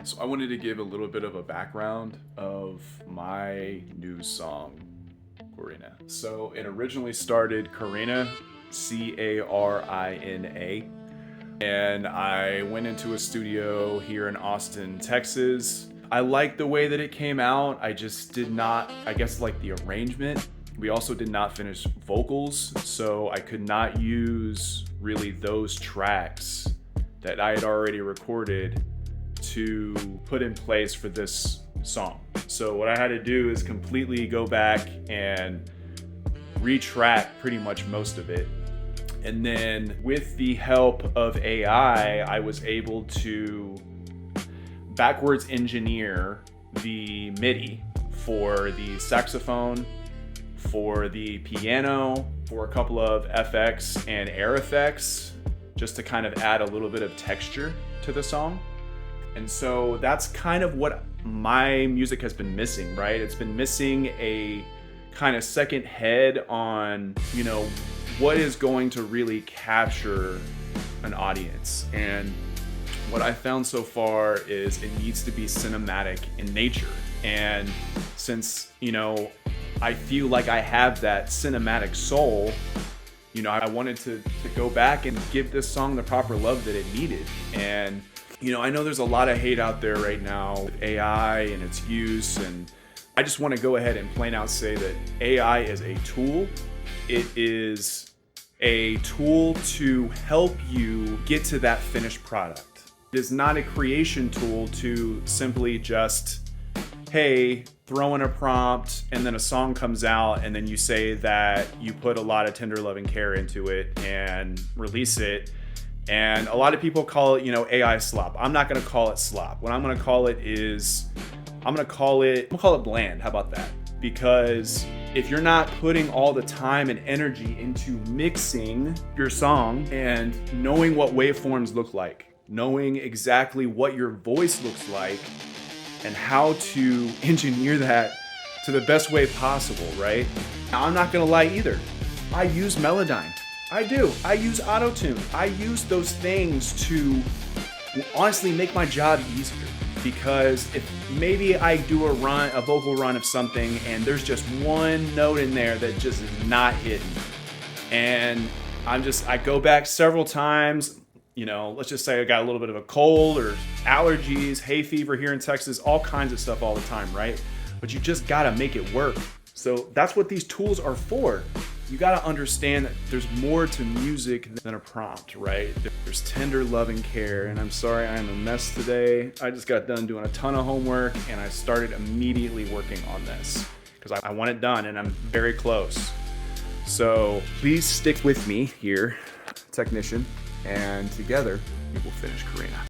So I wanted to give a little bit of a background of my new song, KORINA. So it originally started KORINA, Carina, and I went into a studio here in Austin, Texas. I liked the way that it came out. I just did not, I guess, like the arrangement. We also did not finish vocals, so I could not use really those tracks that I had already recorded to put in place for this song. So what I had to do is completely go back and retrack pretty much most of it. And then with the help of AI, I was able to backwards engineer the MIDI for the saxophone, for the piano, for a couple of FX and air effects, just to kind of add a little bit of texture to the song. And so that's kind of what my music has been missing, right? It's been missing a kind of second head on, what is going to really capture an audience. And what I found so far is it needs to be cinematic in nature. And since, I feel like I have that cinematic soul, I wanted to go back and give this song the proper love that it needed. And I know there's a lot of hate out there right now with AI and its use, and I just want to go ahead and plain out say that AI is a tool. It is a tool to help you get to that finished product. It is not a creation tool to simply just, hey, throw in a prompt and then a song comes out and then you say that you put a lot of tender loving care into it and release it. And a lot of people call it, AI slop. I'm not gonna call it slop. What I'm gonna call it is, I'm gonna call it bland. How about that? Because if you're not putting all the time and energy into mixing your song and knowing what waveforms look like, knowing exactly what your voice looks like, and how to engineer that to the best way possible, right? Now, I'm not gonna lie either. I use Melodyne. I do. I use Auto-Tune. I use those things to honestly make my job easier. Because if maybe I do a vocal run of something and there's just one note in there that just is not hidden, and I go back several times, let's just say I got a little bit of a cold or allergies, hay fever here in Texas, all kinds of stuff all the time, right? But you just gotta make it work. So that's what these tools are for. You gotta understand that there's more to music than a prompt, right? There's tender loving care, and I'm sorry I am a mess today. I just got done doing a ton of homework and I started immediately working on this because I want it done and I'm very close. So please stick with me here, technician, and together we will finish KORINA.